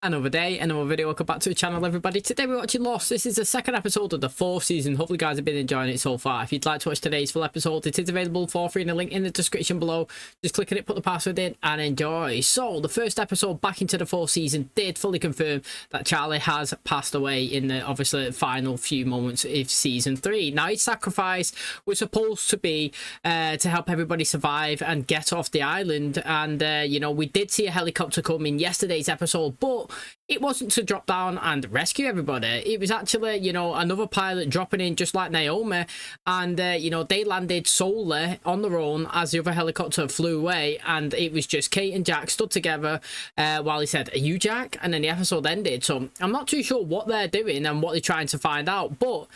Another day, another video. Welcome back to the channel, everybody. Today we're watching Lost. This is the second episode of the 4th season. Hopefully you guys have been enjoying it so far. If you'd like to watch today's full episode, it is available for free in the link in the description below. Just click on it, put the password in and enjoy. So the first episode back into the 4th season did fully confirm that Charlie has passed away in the obviously final few moments of season 3. Now his sacrifice was supposed to be to help everybody survive and get off the island, and you know, we did see a helicopter come in yesterday's episode, but it wasn't to drop down and rescue everybody. It was actually, you know, another pilot dropping in just like Naomi, and you know, they landed solely on their own as the other helicopter flew away, and it was just Kate and Jack stood together while he said, "Are you Jack?" And then the episode ended. So I'm not too sure what they're doing and what they're trying to find out, but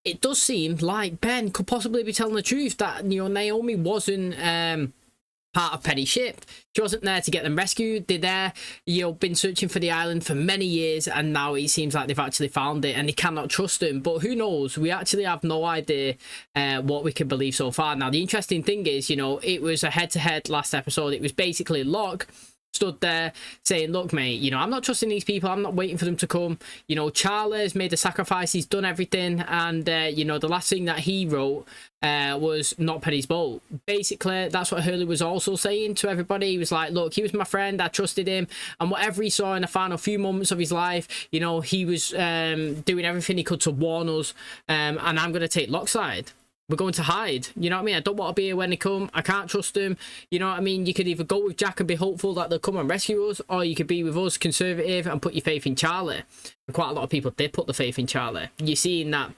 it does seem like Ben could possibly be telling the truth, that, you know, Naomi wasn't part of Penny's ship. She wasn't there to get them rescued. They're there, you know, been searching for the island for many years, and now it seems like they've actually found it and they cannot trust him. But who knows? We actually have no idea what we can believe so far. Now the interesting thing is, you know, it was a head-to-head last episode. It was basically Locke stood there saying, "Look, mate, you know, I'm not trusting these people. I'm not waiting for them to come. You know, Charlie's made the sacrifice. He's done everything." And, you know, the last thing that he wrote was not Penny's boat. Basically, that's what Hurley was also saying to everybody. He was like, "Look, he was my friend. I trusted him. And whatever he saw in the final few moments of his life, you know, he was doing everything he could to warn us. And I'm going to take Locke's side. We're going to hide. You know what I mean? I don't want to be here when they come. I can't trust them. You know what I mean? You could either go with Jack and be hopeful that they'll come and rescue us, or you could be with us, conservative, and put your faith in Charlie." And quite a lot of people did put the faith in Charlie. You're seeing that.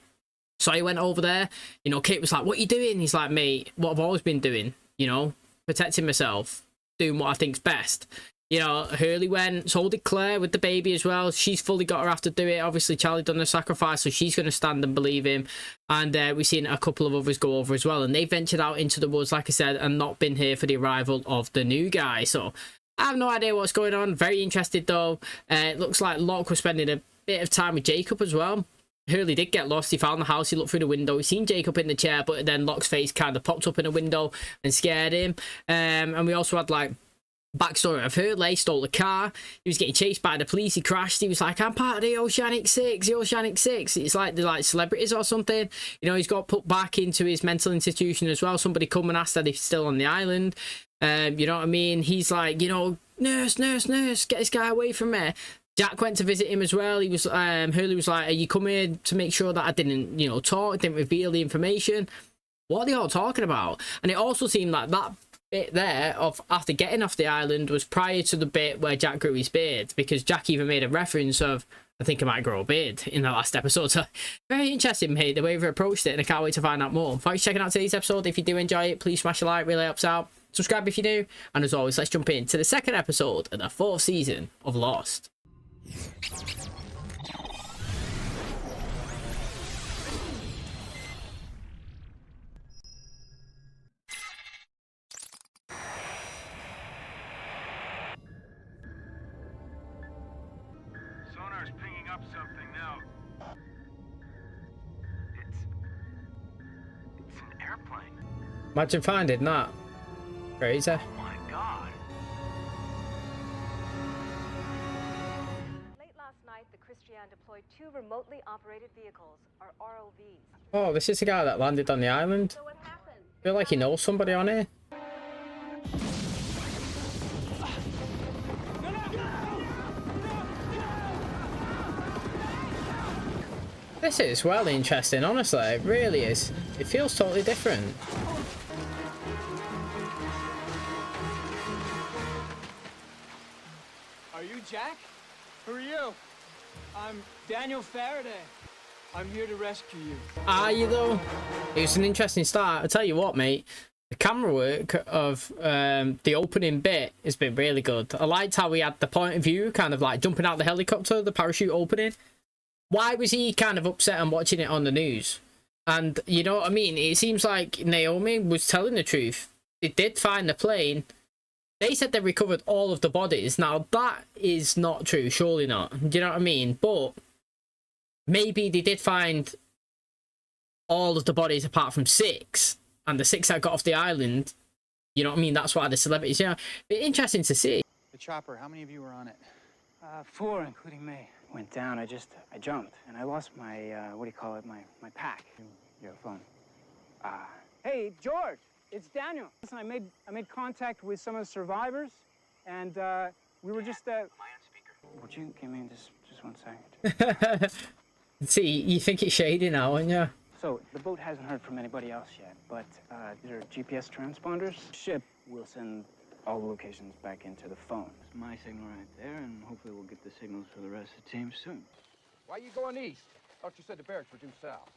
So he went over there. You know, Kate was like, "What are you doing?" He's like, "Mate, what I've always been doing. You know, protecting myself, doing what I think's best." You know, Hurley went, so did Claire with the baby as well. She's fully got her have to do it. Obviously, Charlie done the sacrifice, so she's going to stand and believe him. And we've seen a couple of others go over as well. And they ventured out into the woods, like I said, and not been here for the arrival of the new guy. So I have no idea what's going on. Very interested, though. It looks like Locke was spending a bit of time with Jacob as well. Hurley did get lost. He found the house. He looked through the window. He seen Jacob in the chair, but then Locke's face kind of popped up in a window and scared him. And we also had, like, backstory of Hurley stole a car. He was getting chased by the police. He crashed. He was like, "I'm part of the Oceanic Six, the Oceanic Six." It's like they're like celebrities or something. You know, he's got put back into his mental institution as well. Somebody come and ask that he's still on the island. You know what I mean? He's like, you know, "Nurse, nurse, nurse, get this guy away from me." Jack went to visit him as well. He was Hurley was like, "Are you coming to make sure that I didn't, you know, talk, didn't reveal the information?" What are they all talking about? And it also seemed like that bit there of after getting off the island was prior to the bit where Jack grew his beard, because Jack even made a reference of, "I think I might grow a beard," in the last episode. So very interesting, mate, the way we've approached it, and I can't wait to find out more. Thanks for checking out today's episode. If you do enjoy it, please smash a like, really helps out. Subscribe if you do, and as always, let's jump into the second episode of the 4th season of Lost. Sonar's pinging up something now. It's an airplane. Imagine finding that. Crazy. Oh my god. Late last night, the Christian deployed 2 remotely operated vehicles, or ROVs. Oh, this is the guy that landed on the island. So what happened? I feel like he knows somebody on here. This is well interesting, honestly. It really is. It feels totally different. Are you Jack? Who are you? I'm Daniel Faraday. I'm here to rescue you. Are you though? It was an interesting start. I tell you what, mate. The camera work of the opening bit has been really good. I liked how we had the point of view, kind of like jumping out the helicopter, the parachute opening. Why was he kind of upset and watching it on the news? And you know what I mean? It seems like Naomi was telling the truth. They did find the plane. They said they recovered all of the bodies. Now, that is not true. Surely not. Do you know what I mean? But maybe they did find all of the bodies apart from 6. And the 6 that got off the island, you know what I mean? That's why the celebrities, yeah. It's interesting to see. The chopper, how many of you were on it? 4, including me. Went down, I jumped, and I lost my, what do you call it, my pack. Your phone. Hey, George, it's Daniel. Listen, I made contact with some of the survivors, and, we were just, Am I on speaker? Would you give me just 1 second? See, you think it's shady now, aren't you? So, the boat hasn't heard from anybody else yet, but, there are GPS transponders. Ship will send all the locations back into the phone. It's my signal right there, and hopefully we'll get the signals for the rest of the team soon. Why are you going east? Thought you said the barracks were due south.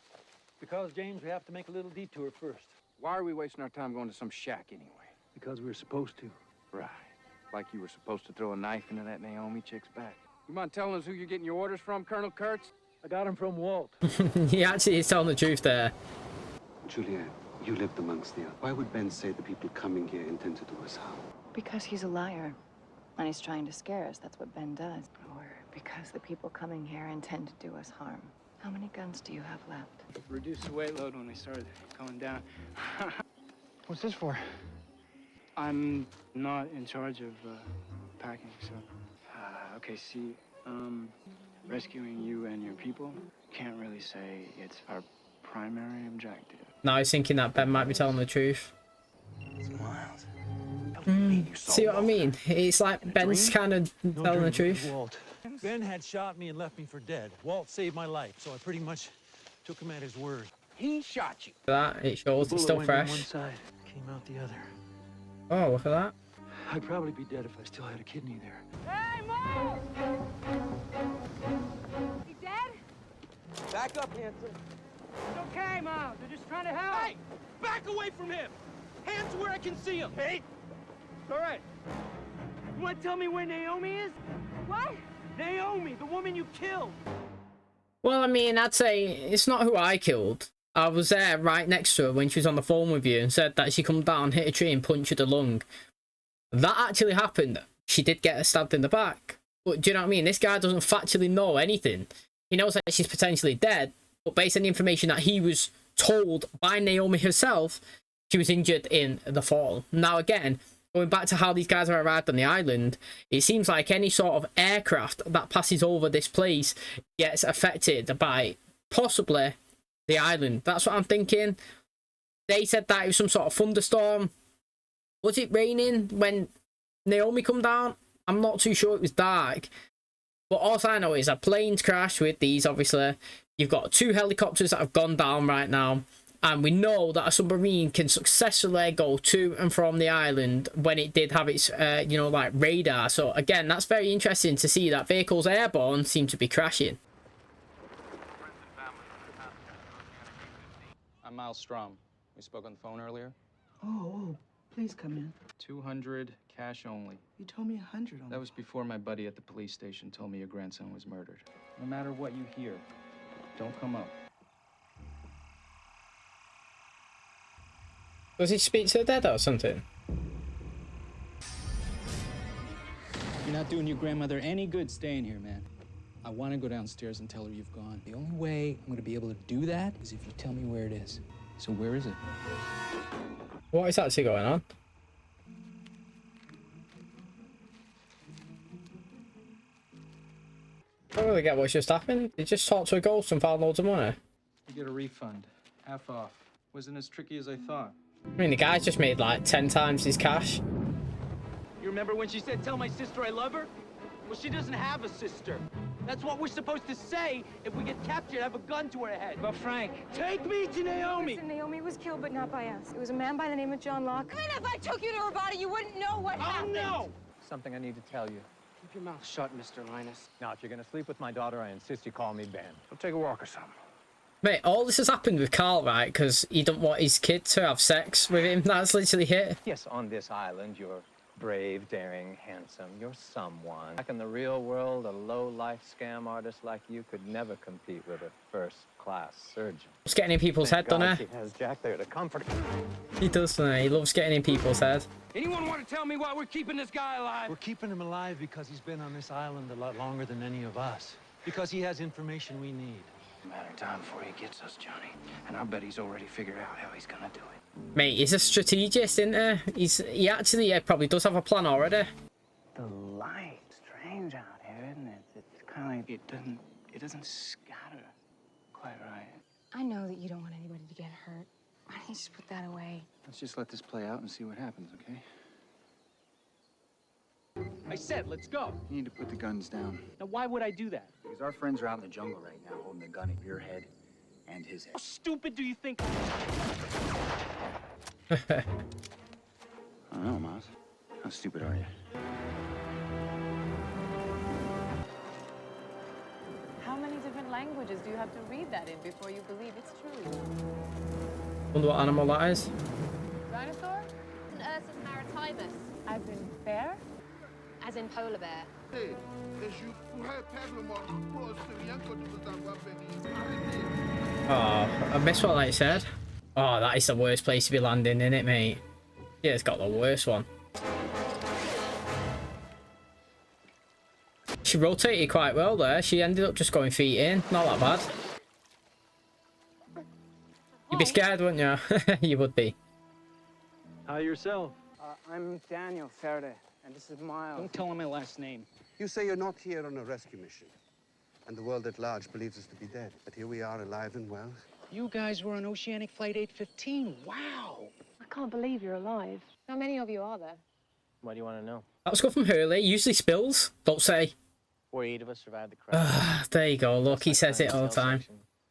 Because, James, we have to make a little detour first. Why are we wasting our time going to some shack anyway? Because we're supposed to. Right. Like you were supposed to throw a knife into that Naomi chick's back. You mind telling us who you're getting your orders from, Colonel Kurtz? I got him from Walt. He actually is telling the truth there. Juliet, you lived amongst the others. Why would Ben say the people coming here intend to do us harm? Because he's a liar, and he's trying to scare us. That's what Ben does. Or because the people coming here intend to do us harm. How many guns do you have left? Reduced the weight load when we started going down. What's this for? I'm not in charge of packing, so... okay, see, rescuing you and your people, can't really say it's our primary objective. Now he's thinking that Ben might be telling the truth. It's Miles. See what I mean? It's like Ben's kind of telling the truth. Walt. Ben had shot me and left me for dead. Walt saved my life, so I pretty much took him at his word. He shot you. That it shows it's still Bullet went in fresh. one side, came out the other. Oh, look at that. I'd probably be dead if I still had a kidney there. Hey, Miles! You dead? Back up, handsome. It's okay, Miles. They're just trying to help. Hey! Back away from him! Hands where I can see him! Hey! All right. You want to tell me where Naomi is? What? Naomi, the woman you killed. Well, I mean, I'd say it's not who I killed. I was there right next to her when she was on the phone with you and said that she come down, hit a tree and punched the lung. That actually happened. She did get stabbed in the back. But do you know what I mean? This guy doesn't factually know anything. He knows that she's potentially dead, but based on the information that he was told by Naomi herself, she was injured in the fall. Now again, going back to how these guys are arrived on the island, it seems like any sort of aircraft that passes over this place gets affected by possibly the island. That's what I'm thinking. They said that it was some sort of thunderstorm. Was it raining when Naomi come down? I'm not too sure. It was dark. But all I know is a plane's crashed with these, obviously. You've got 2 helicopters that have gone down right now. And we know that a submarine can successfully go to and from the island when it did have its, you know, like radar. So again, that's very interesting to see that vehicles airborne seem to be crashing. I'm Miles Strom. We spoke on the phone earlier. Oh, please come in. 200 cash only. You told me 100 on That was before my buddy at the police station told me your grandson was murdered. No matter what you hear, don't come up. Does he speak to the dead or something? You're not doing your grandmother any good staying here, man. I want to go downstairs and tell her you've gone. The only way I'm going to be able to do that is if you tell me where it is. So where is it? What is actually going on? I don't really get what's just happened. He just talked to a ghost and found loads of money. You get a refund. Half off. Wasn't as tricky as I thought. I mean, the guy's just made like 10 times his cash. You remember when she said, tell my sister I love her? Well, she doesn't have a sister. That's what we're supposed to say if we get captured, have a gun to her head. But Frank, take me to Naomi. Listen, Naomi was killed, but not by us. It was a man by the name of John Locke. Even if I took you to her body, you wouldn't know what happened. No! Something I need to tell you. Keep your mouth shut, Mr. Linus. Now, if you're gonna sleep with my daughter, I insist you call me Ben. Go take a walk or something. Mate, all this has happened with Carl, right? Because he don't want his kid to have sex with him. That's literally it. Yes, on this island, you're brave, daring, handsome. You're someone. Back in the real world, a low-life scam artist like you could never compete with a first-class surgeon. He's getting in people's head, doesn't She has Jack there to comfort her. he? He does, doesn't he? He loves getting in people's head. Anyone want to tell me why we're keeping this guy alive? We're keeping him alive because he's been on this island a lot longer than any of us. Because he has information we need. Matter of time before he gets us, Johnny. And I bet he's already figured out how he's gonna do it. Mate, he's a strategist, isn't he? He actually probably does have a plan already. The light, strange out here, isn't kind of like it doesn't scatter quite right. I know that you don't want anybody to get hurt. Why don't you just put that away? Let's just let this play out and see what happens, okay? I said, let's go. You need to put the guns down. Now, why would I do that? Because our friends are out in the jungle right now, holding a gun at your head and his head. How stupid do you think? I don't know, Miles. How stupid are you? How many different languages do you have to read that in before you believe it's true? Wonder what animal that is. Dinosaur? An Ursus maritimus. As in bear? As in polar bear. Oh, I missed what I said. Oh, that is the worst place to be landing, isn't it, mate? Yeah, it's got the worst one. She rotated quite well there. She ended up just going feet in. Not that bad. You'd be scared, wouldn't you? You would be. How yourself? I'm Daniel Faraday, and this is Miles. Don't tell him my last name. You say you're not here on a rescue mission, and the world at large believes us to be dead. But here we are, alive and well. You guys were on Oceanic Flight 815. Wow. I can't believe you're alive. How many of you are there? What do you want to know? That was good from Hurley. Usually spills. Don't say. 48 of us survived the crash. There you go. Look, he says it all the time.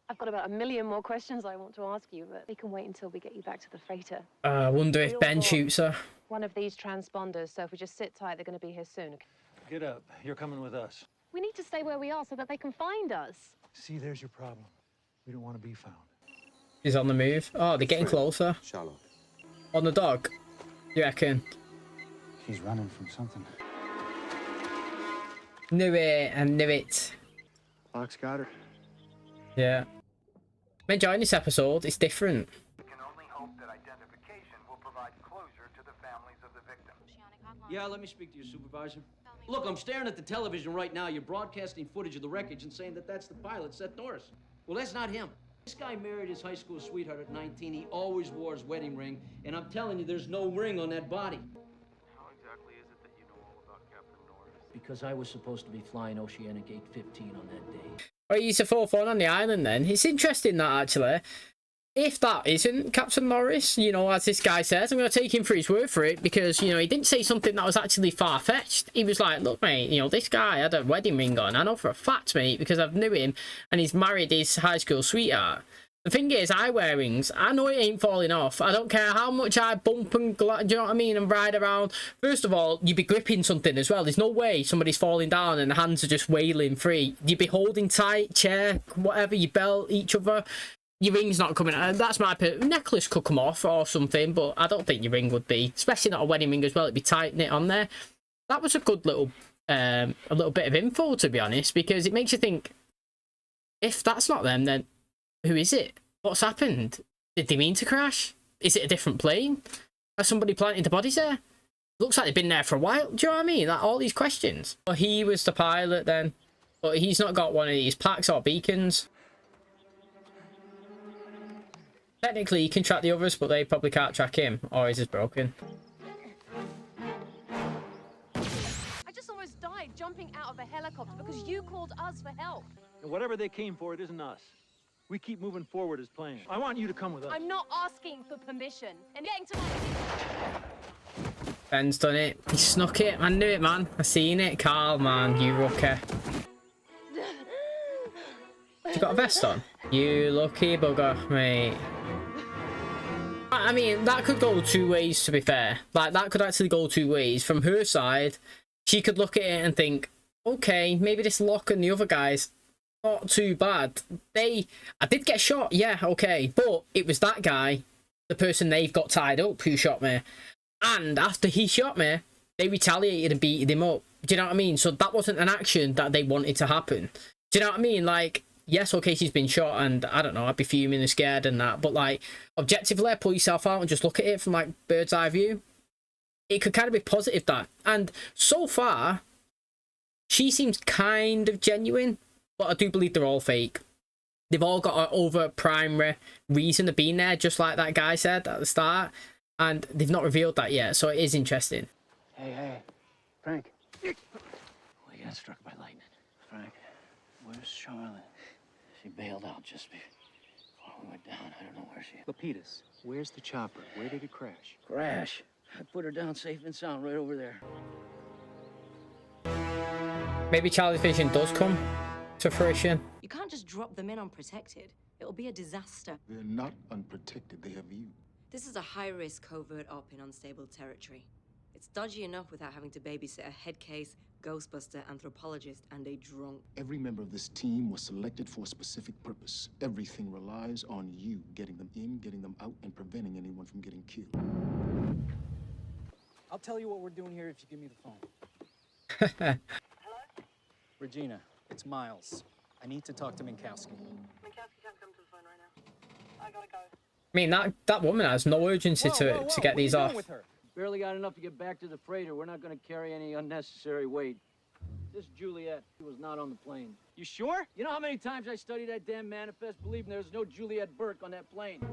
I've got about a million more questions I want to ask you, but we can wait until we get you back to the freighter. I wonder if Ben shoots her. One of these transponders, so if we just sit tight, they're going to be here soon. Get up. You're coming with us. We need to stay where we are so that they can find us. See, there's your problem. We don't want to be found. He's on the move. Oh, they're getting closer. Charlotte. On the dog, you reckon? He's running from something. Knew it, and knew it. Locke's got her. Yeah. I'm enjoying this episode. It's different. We can only hope that identification will provide closure to the families of the victims. Yeah, let me speak to your supervisor. Look, I'm staring at the television right now. You're broadcasting footage of the wreckage and saying that that's the pilot, Seth Norris. Well, that's not him. This guy married his high school sweetheart at 19. He always wore his wedding ring, and I'm telling you, there's no ring on that body. How exactly is it that you know all about Captain Norris? Because I was supposed to be flying Oceanic 815 on that day. Oh, he's a 4-1 on the island then. It's interesting that, actually. If that isn't Captain Norris, you know, as this guy says, I'm going to take him for his word for it because, you know, he didn't say something that was actually far-fetched. He was like, look, mate, you know, this guy had a wedding ring on. I know for a fact, mate, because I've knew him and he's married his high school sweetheart. The thing is, I wear rings. I know it ain't falling off. I don't care how much I bump and do you know what I mean, and ride around. First of all, you'd be gripping something as well. There's no way somebody's falling down and the hands are just wailing free. You'd be holding tight, chair, whatever, you belt each other. Your ring's not coming out. That's my necklace could come off or something, but I don't think your ring would be, especially not a wedding ring as well. It'd be tight knit on there. That was a good little, a little bit of info, to be honest, because it makes you think, if that's not them, then who is it? What's happened? Did they mean to crash? Is it a different plane? Has somebody planted the bodies there? Looks like they've been there for a while. Do you know what I mean? Like, all these questions. Well, he was the pilot then, but he's not got one of these packs or beacons. Technically, he can track the others, but they probably can't track him, or he's just broken. I just almost died jumping out of a helicopter because you called us for help. And whatever they came for, it isn't us. We keep moving forward as planned. I want you to come with us. I'm not asking for permission. And getting to my... Ben's done it. He snuck it. I knew it, man. I seen it. Carl, man, you rookie. You got a vest on? You lucky bugger, mate. I mean, that could go two ways, to be fair. Like, that could actually go two ways. From her side, she could look at it and think, okay, maybe this Locke and the other guys, not too bad. I did get shot, yeah, okay. But it was that guy, the person they've got tied up, who shot me. And after he shot me, they retaliated and beat him up. Do you know what I mean? So that wasn't an action that they wanted to happen. Do you know what I mean? Like, yes, okay, she's been shot, and I don't know, I'd be fuming and scared and that, but like, objectively, pull yourself out and just look at it from like bird's eye view. It could kind of be positive, that. And so far, she seems kind of genuine, but I do believe they're all fake. They've all got an over primary reason of being there, just like that guy said at the start, and they've not revealed that yet, so it is interesting. Hey, Frank. We got struck by lightning. Frank, Where's Charlotte? She bailed out just before we went down. I don't know where she is. Lapidus, where's the chopper? Where did it crash? Crash. I put her down safe and sound right over there. Maybe Charlie's vision does come to fruition. You can't just drop them in unprotected. It'll be a disaster. They're not unprotected. They have you. This is a high-risk covert op in unstable territory. It's dodgy enough without having to babysit a head case, ghostbuster, anthropologist, and a drunk. Every member of this team was selected for a specific purpose. Everything relies on you getting them in, getting them out, and preventing anyone from getting killed. I'll tell you what we're doing here if you give me the phone. Hello? Regina, it's Miles. I need to talk to Minkowski. Minkowski can't come to the phone right now. I gotta go. I mean, that woman has no urgency to get these off. Barely got enough to get back to the freighter. We're not going to carry any unnecessary weight. This Juliet was not on the plane. You sure? You know how many times I studied that damn manifest, believing there's no Juliet Burke on that plane?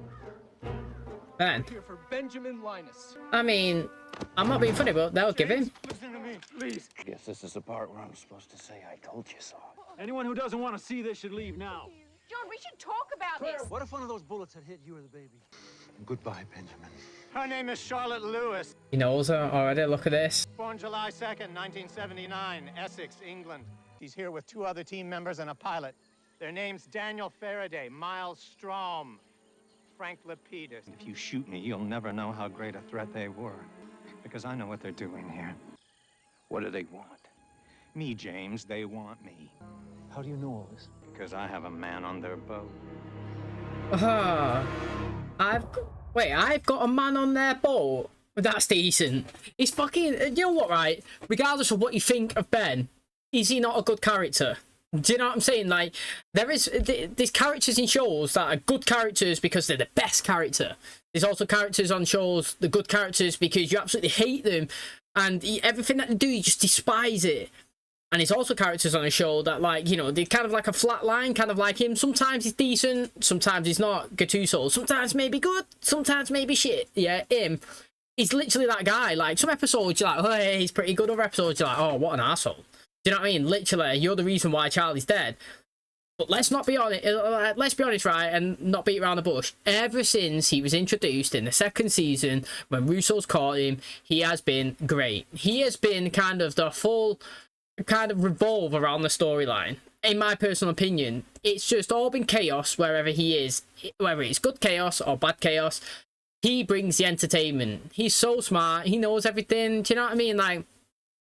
Ben. Here for Benjamin Linus. I mean, I'm not being funny, but they'll give him. Listen to me, please. I guess this is the part where I'm supposed to say I told you so. Anyone who doesn't want to see this should leave now. John, we should talk about this. What if one of those bullets had hit you or the baby? Goodbye, Benjamin. Her name is Charlotte Lewis. He knows her already. Look at this. Born July 2nd, 1979, Essex, England. She's here with 2 other team members and a pilot. Their names Daniel Faraday, Miles Strom, Frank Lapidus. If you shoot me, you'll never know how great a threat they were. Because I know what they're doing here. What do they want? Me, James, they want me. How do you know all this? Because I have a man on their boat. I've got a man on their boat. That's decent. He's fucking, you know what, right? Regardless of what you think of Ben, is he not a good character? Do you know what I'm saying? Like, there's characters in shows that are good characters because they're the best character. There's also characters on shows, the good characters, because you absolutely hate them, and everything that they do, you just despise it. And there's also characters on a show that, like, you know, they're kind of like a flat line, kind of like him. Sometimes he's decent, sometimes he's not. Gattuso, sometimes maybe good, sometimes maybe shit. Yeah, him. He's literally that guy. Like, some episodes you're like, oh, hey, he's pretty good. Other episodes you're like, oh, what an asshole. Do you know what I mean? Literally, you're the reason why Charlie's dead. But let's not be honest. Let's be honest, right, and not beat around the bush. Ever since he was introduced in the 2nd season, when Russo's caught him, he has been great. He has been kind of the full kind of revolve around the storyline. In my personal opinion, it's just all been chaos wherever he is, whether it's good chaos or bad chaos. He brings the entertainment. He's so smart. He knows everything. Do you know what I mean? Like,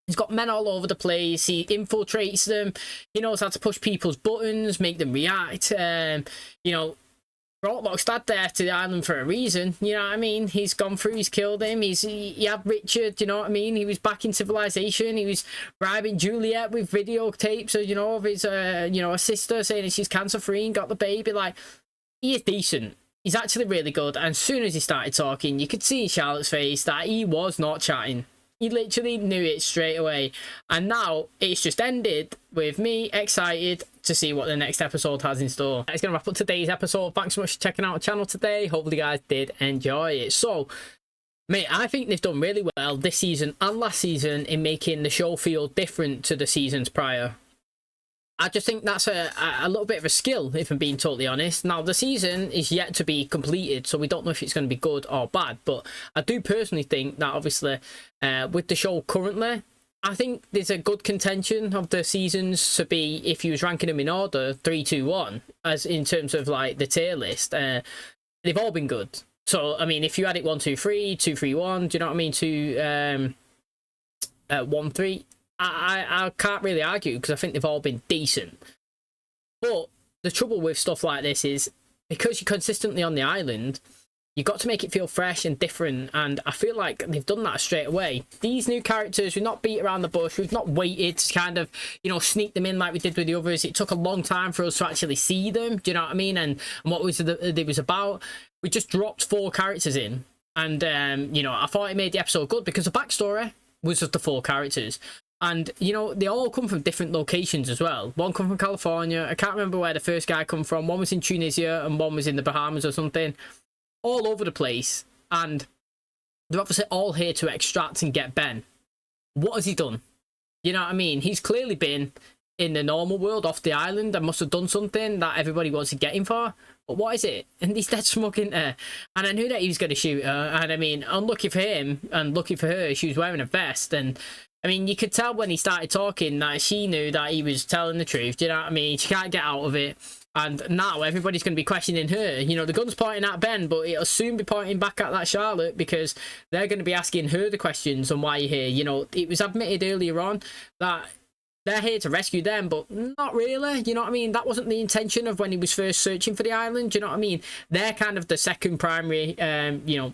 he's got men all over the place. He infiltrates them. He knows how to push people's buttons, make them react. You know, brought Locke's dad there to the island for a reason. You know what I mean? He's gone through. He's killed him. He had Richard. You know what I mean? He was back in civilization. He was bribing Juliet with videotapes, you know, of his you know, a sister saying that she's cancer free and got the baby. Like, he is decent. He's actually really good. And as soon as he started talking, you could see in Charlotte's face that he was not chatting. He literally knew it straight away. And now it's just ended with me excited to see what the next episode has in store. That's going to wrap up today's episode. Thanks so much for checking out the channel today. Hopefully you guys did enjoy it. So, mate, I think they've done really well this season and last season in making the show feel different to the seasons prior. I just think that's a little bit of a skill, if I'm being totally honest. Now, the season is yet to be completed, so we don't know if it's going to be good or bad. But I do personally think that, obviously, with the show currently, I think there's a good contention of the seasons to be, if you was ranking them in order, 3, 2, 1, as in terms of, like, the tier list. They've all been good. So, I mean, if you had it 1, 2, 3, 2, 3, 1, do you know what I mean? 2, 1, 3. I can't really argue because I think they've all been decent. But the trouble with stuff like this is because you're consistently on the island, you've got to make it feel fresh and different. And I feel like they've done that straight away. These new characters, we've not beat around the bush. We've not waited to kind of, you know, sneak them in like we did with the others. It took a long time for us to actually see them. Do you know what I mean? And what was it was about. We just dropped 4 characters in. And, you know, I thought it made the episode good because the backstory was just the 4 characters. And, you know, they all come from different locations as well. One come from California. I can't remember where the first guy come from. One was in Tunisia and one was in the Bahamas or something. All over the place. And they're obviously all here to extract and get Ben. What has he done? You know what I mean? He's clearly been in the normal world off the island and must have done something that everybody wants to get him for. But what is it? And he's dead smoking her. And I knew that he was going to shoot her. And I mean, unlucky for him and lucky for her, she was wearing a vest. And I mean, you could tell when he started talking that she knew that he was telling the truth. Do you know what I mean? She can't get out of it. And now everybody's going to be questioning her. You know, the gun's pointing at Ben, but it'll soon be pointing back at that Charlotte, because they're going to be asking her the questions on why you're here. You know, it was admitted earlier on that they're here to rescue them, but not really. You know what I mean? That wasn't the intention of when he was first searching for the island. You know what I mean? They're kind of the second primary, you know,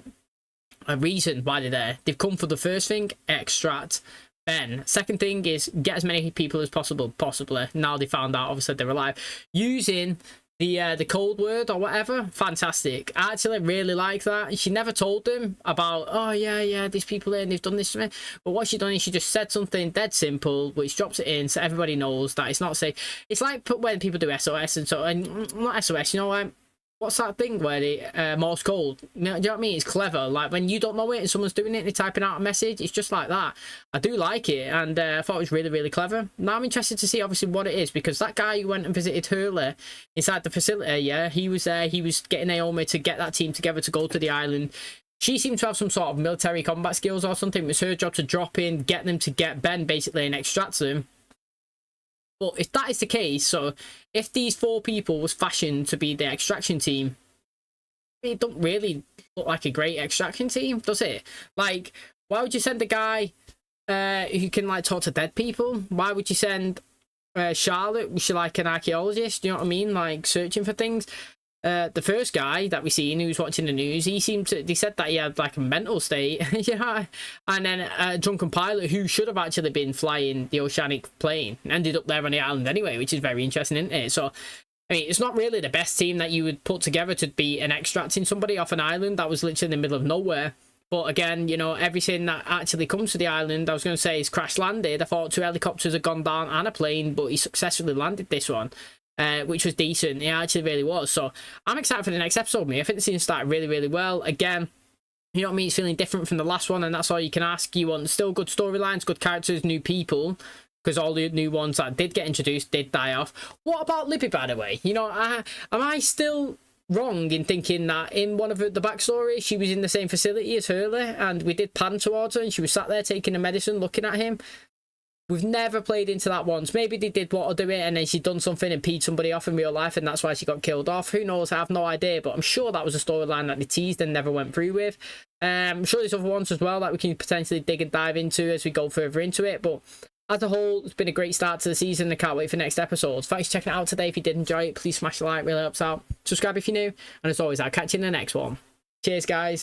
a reason why they're there. They've come for the first thing, extract Ben. Second thing is get as many people as possible, possibly. Now they found out, obviously, they're alive. Using the code word or whatever, fantastic. I actually really like that. She never told them about, oh yeah, these people here and they've done this to me. But what she done is she just said something dead simple, which drops it in so everybody knows that it's not safe. It's like when people do SOS and so, and not SOS, you know, what's that thing where they Morse code? You know what I mean? It's clever. Like when you don't know it and someone's doing it and they're typing out a message, it's just like that. I do like it, and I thought it was really, really clever. Now I'm interested to see obviously what it is, because that guy who went and visited Hurley inside the facility, yeah, he was there. He was getting Naomi to get that team together to go to the island. She seemed to have some sort of military combat skills or something. It was her job to drop in, get them to get Ben basically and extract them. But if that is the case, so if these 4 people was fashioned to be the extraction team, it don't really look like a great extraction team, does it? Like, why would you send a guy who can like talk to dead people? Why would you send Charlotte? Was she like an archaeologist? Do you know what I mean? Like searching for things. The first guy that we seen who's watching the news, he seemed to, they said that he had like a mental state, you know, and then a drunken pilot who should have actually been flying the oceanic plane ended up there on the island anyway, which is very interesting, isn't it? So I mean, it's not really the best team that you would put together to be an extracting somebody off an island that was literally in the middle of nowhere. But again, you know, everything that actually comes to the island, I was going to say, is crash landed. I thought 2 helicopters had gone down and a plane, but he successfully landed this one. Which was decent. It actually really was. So I'm excited for the next episode, mate. I think the season started really, really well. Again, you know what I mean? It's feeling different from the last one, and that's all you can ask. You want still good storylines, good characters, new people, because all the new ones that did get introduced did die off. What about Libby, by the way? You know, am I still wrong in thinking that in one of the backstories she was in the same facility as Hurley, and we did pan towards her and she was sat there taking a medicine looking at him? We've never played into that once. Maybe they did want to do it and then she'd done something and peed somebody off in real life and that's why she got killed off. Who knows? I have no idea, but I'm sure that was a storyline that they teased and never went through with. I'm sure there's other ones as well that we can potentially dig and dive into as we go further into it. But as a whole, it's been a great start to the season. I can't wait for next episodes. Thanks for checking it out today. If you did enjoy it, please smash the like. Really helps out. Subscribe if you're new. And as always, I'll catch you in the next one. Cheers, guys.